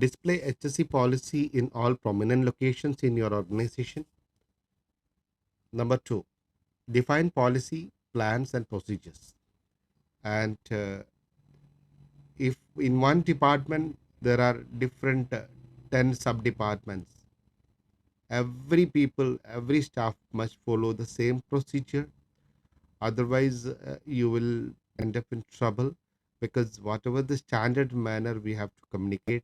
Display HSE policy in all prominent locations in your organization. Number two, define policy, plans, and procedures. And if in one department there are different 10 sub departments, every staff must follow the same procedure. Otherwise, you will end up in trouble, because whatever the standard manner we have to communicate,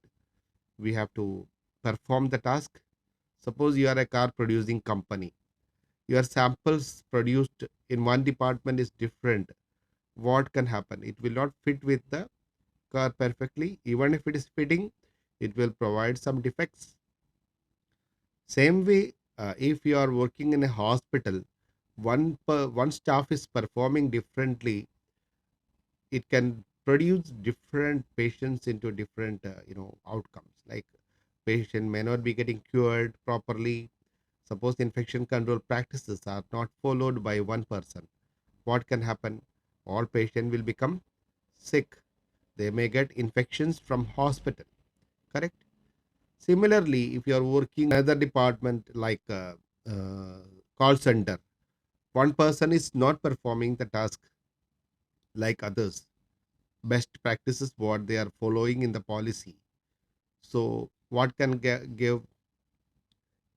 we have to perform the task. Suppose you are a car producing company, your samples produced in one department is different. What can happen? It will not fit with the car perfectly. Even if it is fitting, it will provide some defects. Same way, if you are working in a hospital, one staff is performing differently, it can produce different patients into different outcomes. Like, patient may not be getting cured properly. Suppose infection control practices are not followed by one person, what can happen? All patient will become sick. They may get infections from hospital. Correct. Similarly, if you are working another department like uh, call center, one person is not performing the task like others. Best practices what they are following in the policy. So what can give,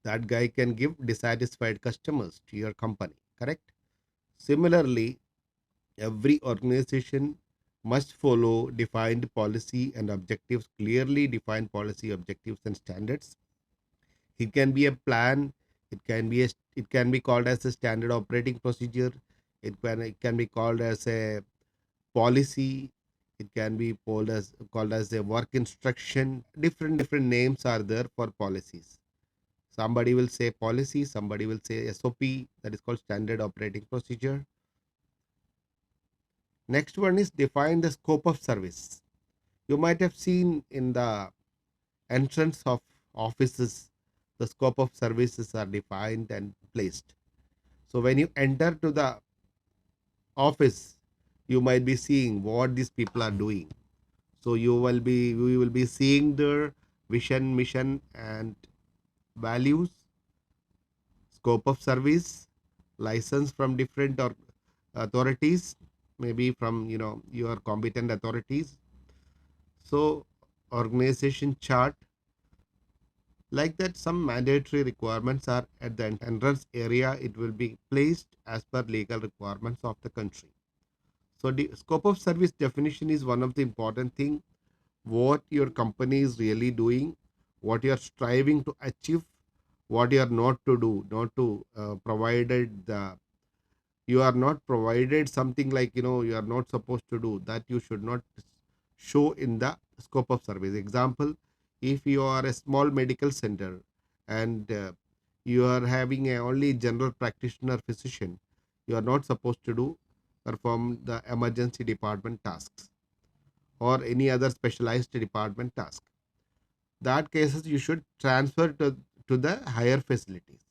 that guy can give dissatisfied customers to your company. Correct. Similarly, every organization must follow defined policy and objectives, clearly defined policy, objectives, and standards. It can be a plan. It can be called as a standard operating procedure. It can be called as a policy. It can be called as a work instruction. Different names are there for policies. Somebody will say policy, somebody will say SOP, that is called standard operating procedure. Next one is define the scope of service. You might have seen in the entrance of offices, the scope of services are defined and placed. So when you enter to the office, you might be seeing what these people are doing. So we will be seeing their vision, mission, and values, scope of service, license from different or authorities, maybe from your competent authorities. So organization chart, like that, some mandatory requirements are at the entrance area. It will be placed as per legal requirements of the country. So the scope of service definition is one of the important thing. What your company is really doing, what you are striving to achieve, what you are not to do, not to provided the you are not provided something, like you are not supposed to do that, you should not show in the scope of service. Example, if you are a small medical center and you are having a only general practitioner physician, you are not supposed to do perform the emergency department tasks or any other specialized department task. That cases you should transfer to the higher facilities.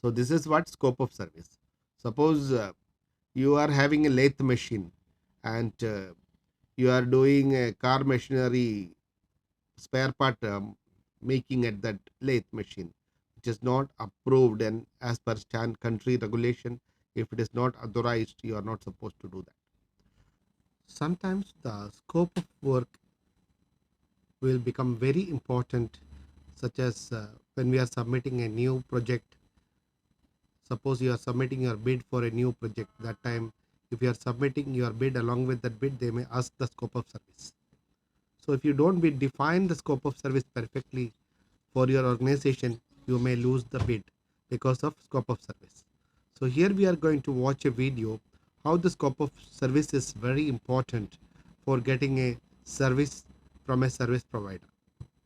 So this is what scope of service. Suppose you are having a lathe machine and you are doing a car machinery spare part making at that lathe machine, which is not approved and as per stand country regulation. If it is not authorized, you are not supposed to do that. Sometimes the scope of work will become very important, such as when we are submitting a new project. Suppose you are submitting your bid for a new project. That time, if you are submitting your bid, along with that bid, they may ask the scope of service. So if you don't be define the scope of service perfectly for your organization, you may lose the bid because of scope of service. So here we are going to watch a video how the scope of service is very important for getting a service from a service provider.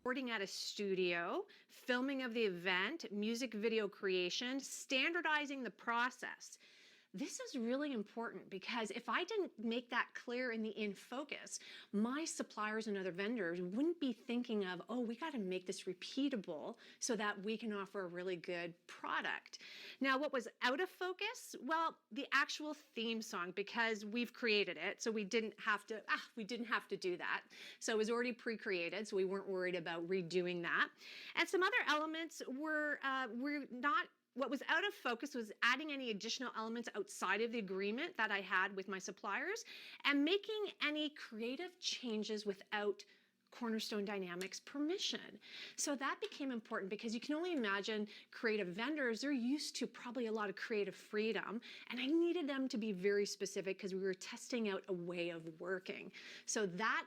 Recording at a studio, filming of the event, music video creation, standardizing the process. This is really important because if I didn't make that clear in the in focus, my suppliers and other vendors wouldn't be thinking of, oh, we got to make this repeatable so that we can offer a really good product. Now, what was out of focus? Well, the actual theme song, because we've created it, so we didn't have to do that. So it was already pre-created, so we weren't worried about redoing that. And some other elements were not. What was out of focus was adding any additional elements outside of the agreement that I had with my suppliers and making any creative changes without Cornerstone Dynamics permission. So that became important because you can only imagine creative vendors, they're used to probably a lot of creative freedom, and I needed them to be very specific because we were testing out a way of working. So that